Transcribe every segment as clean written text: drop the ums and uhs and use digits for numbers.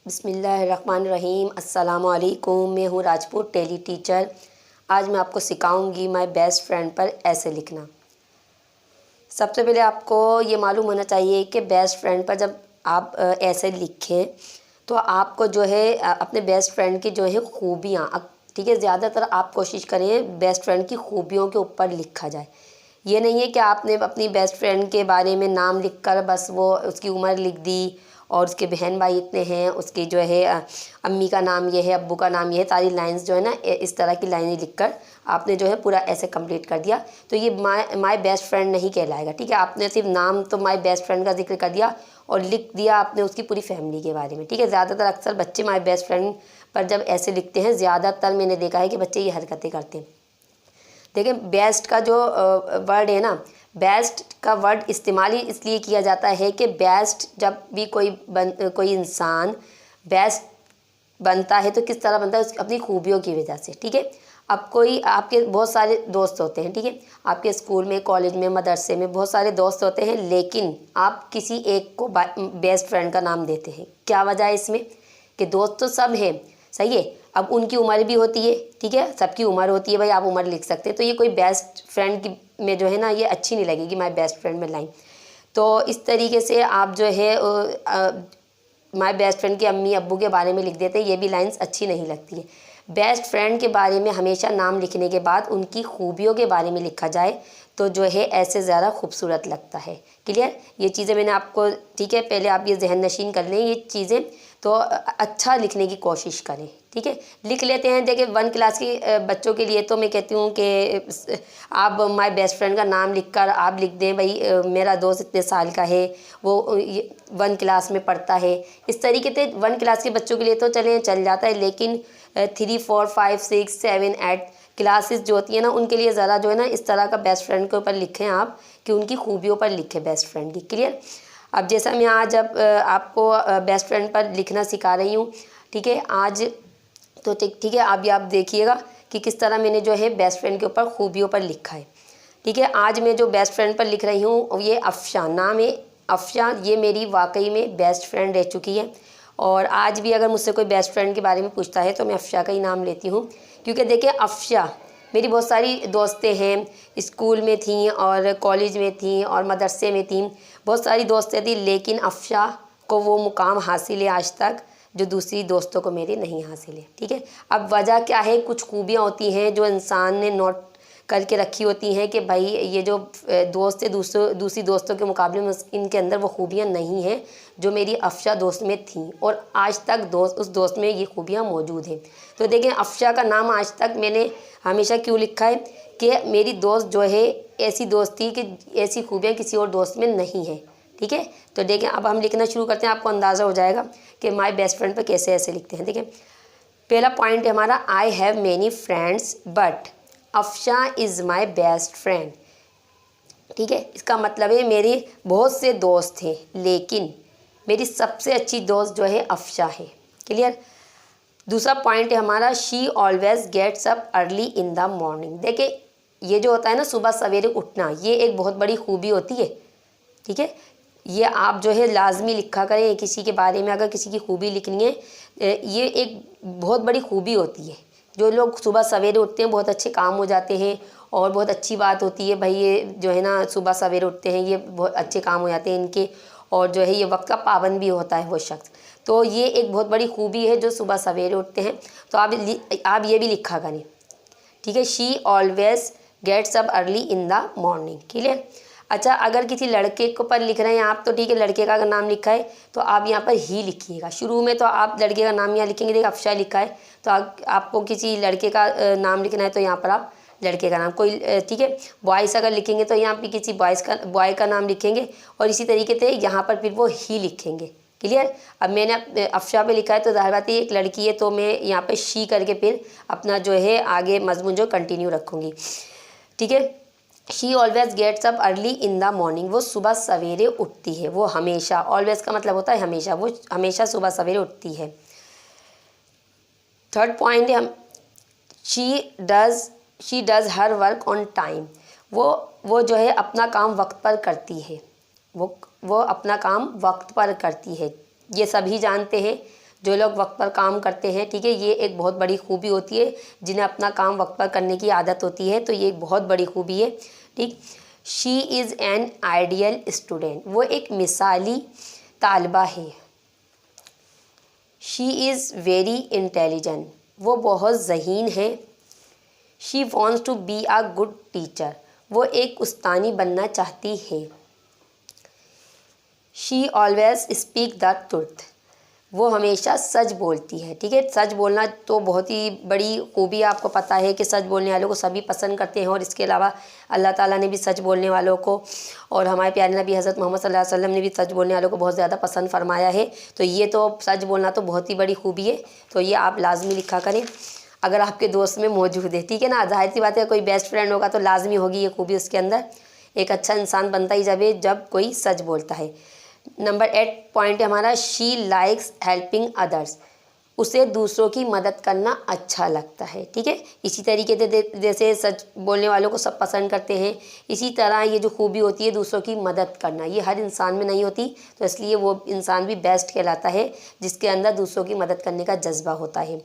बिस्मिल्लाहिर्रहमानिर्रहीम। अस्सलाम वालेकुम। मैं हूँ राजपूत टेली टीचर। आज मैं आपको सिखाऊंगी माय बेस्ट फ्रेंड पर ऐसे लिखना। सबसे पहले आपको ये मालूम होना चाहिए कि बेस्ट फ्रेंड पर जब आप ऐसे लिखें तो आपको जो है अपने बेस्ट फ्रेंड की जो है खूबियाँ, ठीक है, ज़्यादातर आप कोशिश करें बेस्ट फ्रेंड की खूबियों के ऊपर लिखा जाए। ये नहीं है कि आपने अपनी बेस्ट फ्रेंड के बारे में नाम लिखकर बस वो उसकी उम्र लिख दी और उसके बहन भाई इतने हैं, उसकी जो है अम्मी का नाम ये है, अब्बू का नाम ये है, सारी लाइंस जो है ना इस तरह की लाइनें लिखकर आपने जो है पूरा ऐसे कंप्लीट कर दिया तो ये माय बेस्ट फ्रेंड नहीं कहलाएगा। ठीक है, आपने सिर्फ नाम तो माय बेस्ट फ्रेंड का जिक्र कर दिया और लिख दिया आपने उसकी पूरी फैमिली के बारे में। ठीक है, ज़्यादातर अक्सर बच्चे माय बेस्ट फ्रेंड पर जब ऐसे लिखते हैं, ज़्यादातर मैंने देखा है कि बच्चे ये हरकतें करते हैं। देखिए, बेस्ट का जो वर्ड है ना, बेस्ट का वर्ड इस्तेमाल ही इसलिए किया जाता है कि बेस्ट जब भी कोई इंसान बेस्ट बनता है तो किस तरह बनता है, अपनी खूबियों की वजह से। ठीक है, अब कोई आपके बहुत सारे दोस्त होते हैं, ठीक है, आपके स्कूल में, कॉलेज में, मदरसे में बहुत सारे दोस्त होते हैं, लेकिन आप किसी एक को बेस्ट फ्रेंड का नाम देते हैं। क्या वजह है इसमें कि दोस्त तो सब हैं, सही है, अब उनकी उम्र भी होती है, ठीक है, सबकी उम्र होती है भाई, आप उम्र लिख सकते हैं, तो ये कोई बेस्ट फ्रेंड की में जो है ना ये अच्छी नहीं लगेगी माय बेस्ट फ्रेंड में लाइन। तो इस तरीके से आप जो है माय बेस्ट फ्रेंड के अम्मी अब्बू के बारे में लिख देते हैं, ये भी लाइंस अच्छी नहीं लगती है। बेस्ट फ्रेंड के बारे में हमेशा नाम लिखने के बाद उनकी खूबियों के बारे में लिखा जाए तो जो है ऐसे ज़्यादा खूबसूरत लगता है। क्लियर, ये चीज़ें मैंने आपको, ठीक है, पहले आप ये जहन नशीन कर लें ये चीज़ें, तो अच्छा लिखने की कोशिश करें। ठीक है, लिख लेते हैं। देखिए 1 क्लास के बच्चों के लिए तो मैं कहती हूँ कि आप माय बेस्ट फ्रेंड का नाम लिखकर आप लिख दें भाई मेरा दोस्त इतने साल का है, वो 1 क्लास में पढ़ता है। इस तरीके से 1 क्लास के बच्चों के लिए तो चल जाता है, लेकिन 3, 4, 5, 6, 7, 8 क्लासेस जो होती है ना उनके लिए ज़रा जो है ना इस तरह का बेस्ट फ्रेंड के ऊपर लिखें आप कि उनकी खूबियों पर लिखें बेस्ट फ्रेंड की। क्लियर, अब जैसा मैं आज अब आपको बेस्ट फ्रेंड पर लिखना सिखा रही हूँ, ठीक है, आज तो ठीक है, आप देखिएगा कि किस तरह मैंने जो है बेस्ट फ्रेंड के ऊपर खूबियों पर लिखा है। ठीक है, आज मैं जो बेस्ट फ्रेंड पर लिख रही हूँ ये अफ़शा नाम है। अफ़शा ये मेरी वाकई में बेस्ट फ्रेंड रह चुकी है और आज भी अगर मुझसे कोई बेस्ट फ्रेंड के बारे में पूछता है तो मैं अफ़शा का ही नाम लेती हूँ, क्योंकि देखिए अफ़शा मेरी बहुत सारी दोस्तें हैं, स्कूल में थीं और कॉलेज में थीं और मदरसे में थीं, बहुत सारी दोस्तें थीं, लेकिन अफ़शा को वो मुकाम हासिल है आज तक जो दूसरी दोस्तों को मेरी नहीं हासिल है। ठीक है, अब वजह क्या है, कुछ खूबियाँ होती हैं जो इंसान ने नोट करके रखी होती हैं कि भाई ये जो दोस्त है दूसरी दोस्तों के मुकाबले में इनके अंदर वो खूबियाँ नहीं हैं जो मेरी अफ़शा दोस्त में थीं और आज तक उस दोस्त में ये खूबियाँ मौजूद हैं। तो देखें अफ़शा का नाम आज तक मैंने हमेशा क्यों लिखा है कि मेरी दोस्त जो है ऐसी दोस्त थी कि ऐसी खूबियाँ किसी और दोस्त में नहीं है। ठीक है, तो देखें अब हम लिखना शुरू करते हैं, आपको अंदाज़ा हो जाएगा कि माय बेस्ट फ्रेंड पर कैसे ऐसे लिखते हैं। देखिए पहला पॉइंट है हमारा, I have many friends but Afsha is my best friend. ठीक है, इसका मतलब है मेरे बहुत से दोस्त हैं लेकिन मेरी सबसे अच्छी दोस्त जो है अफ़शा है। क्लियर, दूसरा पॉइंट है हमारा, she always gets up early in the morning. देखिए ये जो होता है ना सुबह सवेरे उठना, ये एक बहुत बड़ी खूबी होती है। ठीक है, ये आप जो है लाजमी लिखा करें किसी के बारे में, अगर किसी की खूबी लिखनी है ये एक बहुत बड़ी खूबी होती है। जो लोग सुबह सवेरे उठते हैं बहुत अच्छे काम हो जाते हैं और बहुत अच्छी बात होती है भाई, ये जो है ना सुबह सवेरे उठते हैं ये बहुत अच्छे काम हो जाते हैं इनके, और जो है ये वक्त का पाबंद भी होता है वो शख्स, तो ये एक बहुत बड़ी खूबी है जो सुबह सवेरे उठते हैं। तो आप ये भी लिखा करें। ठीक है, she always gets up early in the morning. Clear, अच्छा अगर किसी लड़के को पर लिख रहे हैं आप तो ठीक है, लड़के का अगर नाम लिखा है तो आप यहाँ पर ही लिखिएगा। शुरू में तो आप लड़के का नाम यहाँ लिखेंगे, देखिए अफ़शा लिखा है तो आपको किसी लड़के का नाम लिखना है तो यहाँ पर आप लड़के का नाम, कोई ठीक है बॉयज़ अगर लिखेंगे तो यहाँ पर किसी बॉय का नाम लिखेंगे और इसी तरीके से यहाँ पर फिर वो ही लिखेंगे। क्लियर, अब मैंने अफ़शा पे लिखा है तो ज़ाहिर बात है एक लड़की है तो मैं यहाँ पे शी करके फिर अपना जो है आगे मजमून जो कंटिन्यू रखूँगी। ठीक है, she always gets up early in the morning, वो सुबह सवेरे उठती है, वो हमेशा, ऑलवेज का मतलब होता है हमेशा, वो हमेशा सुबह सवेरे उठती है। थर्ड पॉइंट है हम, she does her work on time, वो जो है अपना काम वक्त पर करती है, वो अपना काम वक्त पर करती है। ये सभी जानते हैं जो लोग वक्त पर काम करते हैं, ठीक है, ये एक बहुत बड़ी खूबी होती है, जिन्हें अपना काम वक्त पर करने की आदत होती है, तो ये एक बहुत बड़ी खूबी है, ठीक। She is an ideal student, वो एक मिसाली तालिबा है। शी इज़ वेरी इंटेलिजेंट, वो बहुत ज़हीन है। She wants to be a good teacher, वो एक उस्तानी बनना चाहती है। She always speak the truth, वो हमेशा सच बोलती है, ठीक है। सच बोलना तो बहुत ही बड़ी खूबी है, आपको पता है कि सच बोलने वालों को सभी पसंद करते हैं, और इसके अलावा अल्लाह ताला ने भी सच बोलने वालों को, और हमारे प्यारे नबी हज़रत मोहम्मद सल्लल्लाहु अलैहि वसल्लम ने भी सच बोलने वालों को बहुत ज़्यादा पसंद फरमाया है। तो ये तो सच बोलना तो बहुत ही बड़ी खूबी है, तो ये आप लाजमी लिखा करें अगर आपके दोस्त में मौजूद है, ठीक है ना। जाहिर सी बात है, कोई बेस्ट फ्रेंड होगा तो लाजमी होगी ये खूबी उसके अंदर। एक अच्छा इंसान बनता ही जब कोई सच बोलता है। नंबर 8 पॉइंट है हमारा, शी लाइक्स हेल्पिंग अदर्स, उसे दूसरों की मदद करना अच्छा लगता है, ठीक है। इसी तरीके से जैसे सच बोलने वालों को सब पसंद करते हैं, इसी तरह ये जो खूबी होती है दूसरों की मदद करना, ये हर इंसान में नहीं होती, तो इसलिए वो इंसान भी बेस्ट कहलाता है जिसके अंदर दूसरों की मदद करने का जज्बा होता है,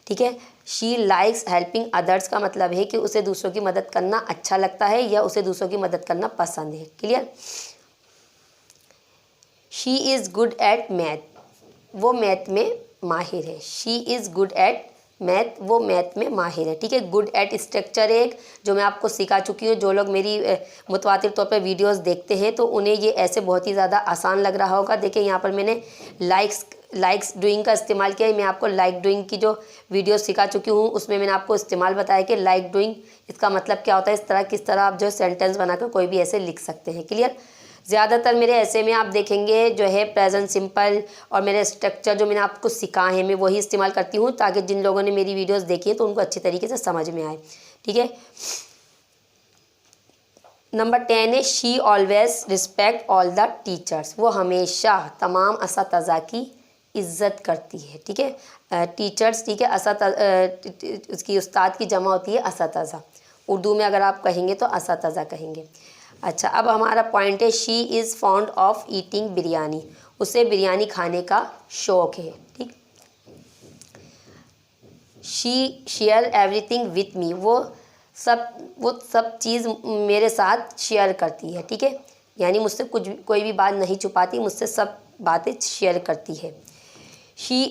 ठीक है। शी लाइक्स हेल्पिंग अदर्स का मतलब है कि उसे दूसरों की मदद करना अच्छा लगता है या उसे दूसरों की मदद करना पसंद है, clear. She is good at math, वो मैथ में माहिर है। She is good at math, वो मैथ में माहिर है, ठीक है। गुड एट स्ट्रक्चर एक जो मैं आपको सिखा चुकी हूँ। जो लोग मेरी मुतवातिर तौर पर वीडियोस देखते हैं तो उन्हें ये ऐसे बहुत ही ज़्यादा आसान लग रहा होगा। देखिए यहाँ पर मैंने लाइक्स डूइंग का इस्तेमाल किया है। मैं आपको लाइक डूइंग की जो वीडियो सिखा चुकी हूँ उसमें मैंने आपको इस्तेमाल बताया कि लाइक डूइंग इसका मतलब क्या होता है। इस तरह किस तरह आप जो सेंटेंस बनाकर कोई भी ऐसे लिख सकते हैं, क्लियर। ज़्यादातर मेरे ऐसे में आप देखेंगे जो है प्रेजेंट सिंपल और मेरे स्ट्रक्चर जो मैंने आपको सिखाए हैं मैं वही इस्तेमाल करती हूँ, ताकि जिन लोगों ने मेरी वीडियोस देखी है तो उनको अच्छी तरीके से समझ में आए, ठीक है। नंबर 10 है, she always respect all the teachers, वो हमेशा तमाम असातिज़ा की इज़्ज़त करती है, ठीक है। टीचर्स, ठीक है, उसकी उस्ताद की जमा होती है असातिज़ा, उर्दू में अगर आप कहेंगे तो असातिज़ा कहेंगे। अच्छा, अब हमारा पॉइंट है, she is fond of eating biryani, उसे बिरयानी खाने का शौक़ है, ठीक। She share everything with me, वो सब चीज़ मेरे साथ शेयर करती है, ठीक है। यानी मुझसे कोई भी बात नहीं छुपाती, मुझसे सब बातें शेयर करती है। She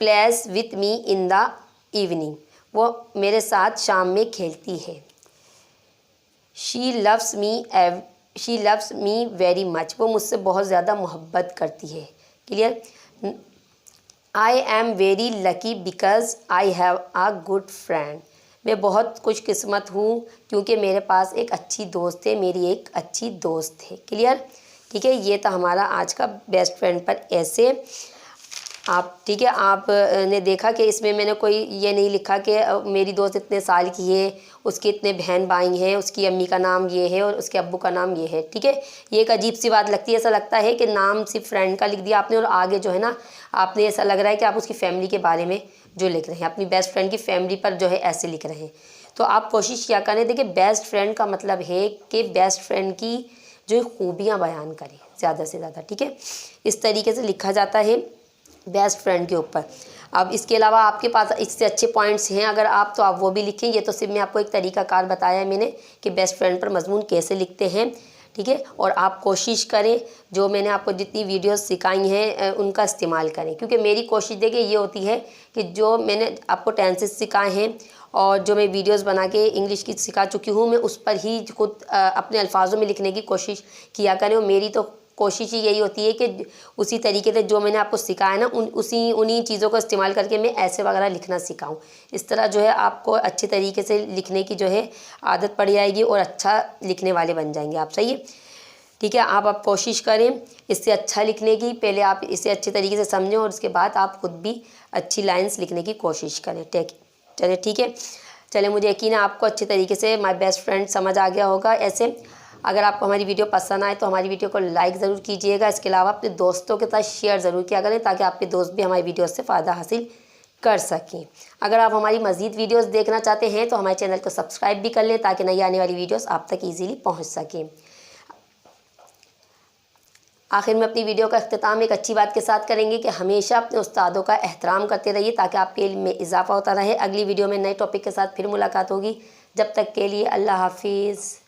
plays with me in the evening, वो मेरे साथ शाम में खेलती है। She loves me very much, वो मुझसे बहुत ज़्यादा मोहब्बत करती है, clear. I am very lucky because I have a good friend, मैं बहुत खुशकिस्मत हूँ क्योंकि मेरे पास एक अच्छी दोस्त है, मेरी एक अच्छी दोस्त है, क्लियर, ठीक है। ये था हमारा आज का बेस्ट फ्रेंड पर ऐसे आप, ठीक है। आप ने देखा कि इसमें मैंने कोई ये नहीं लिखा कि मेरी दोस्त इतने साल की है, उसके इतने बहन भाई हैं, उसकी अम्मी का नाम ये है और उसके अब्बू का नाम ये है, ठीक है। ये एक अजीब सी बात लगती है, ऐसा लगता है कि नाम सिर्फ फ्रेंड का लिख दिया आपने और आगे जो है ना आपने ऐसा लग रहा है कि आप उसकी फैमिली के बारे में जो लिख रहे हैं, अपनी बेस्ट फ्रेंड की फैमिली पर जो है ऐसे लिख रहे हैं। तो आप कोशिश क्या करें, देखिए बेस्ट फ्रेंड का मतलब है कि बेस्ट फ्रेंड की जो खूबियाँ बयान करें ज़्यादा से ज़्यादा, ठीक है। इस तरीके से लिखा जाता है बेस्ट फ्रेंड के ऊपर। अब इसके अलावा आपके पास इससे अच्छे पॉइंट्स हैं अगर आप, तो आप वो भी लिखें। ये तो सिर्फ मैं आपको एक तरीकाकार बताया है मैंने कि बेस्ट फ्रेंड पर मजमून कैसे लिखते हैं, ठीक है। और आप कोशिश करें जो मैंने आपको जितनी वीडियोस सिखाई हैं उनका इस्तेमाल करें, क्योंकि मेरी कोशिश देखिए ये होती है कि जो मैंने आपको टेंसेस सिखाए हैं और जो मैं वीडियोस बना के इंग्लिश की सिखा चुकी हूँ मैं उस पर ही खुद अपने अल्फाजों में लिखने की कोशिश किया करें। और मेरी तो कोशिश ही यही होती है कि उसी तरीके से जो मैंने आपको सिखाया ना उन्हीं चीज़ों को इस्तेमाल करके मैं ऐसे वगैरह लिखना सिखाऊं। इस तरह जो है आपको अच्छे तरीके से लिखने की जो है आदत पड़ जाएगी और अच्छा लिखने वाले बन जाएंगे आप, सही है, ठीक है। आप कोशिश करें इससे अच्छा लिखने की, पहले आप इसे अच्छे तरीके से समझें और उसके बाद आप खुद भी अच्छी लाइन्स लिखने की कोशिश करें, चलिए ठीक है। चलिए, मुझे यकीन है आपको अच्छे तरीके से माय बेस्ट फ्रेंड समझ आ गया होगा। ऐसे अगर आपको हमारी वीडियो पसंद आए तो हमारी वीडियो को लाइक ज़रूर कीजिएगा। इसके अलावा अपने दोस्तों के साथ शेयर ज़रूर किया करें ताकि आपके दोस्त भी हमारी वीडियो से फ़ायदा हासिल कर सकें। अगर आप हमारी मज़ीद वीडियोस देखना चाहते हैं तो हमारे चैनल को सब्सक्राइब भी कर लें ताकि नई आने वाली वीडियोस आप तक ईजीली पहुंच सकें। आखिर में अपनी वीडियो का अख्तिताम एक अच्छी बात के साथ करेंगे कि हमेशा अपने उस्तादों का एहतराम करते रहिए ताकि आपके इल्म में इजाफा होता रहे। अगली वीडियो में नए टॉपिक के साथ फिर मुलाकात होगी। जब तक के लिए अल्लाह हाफिज़।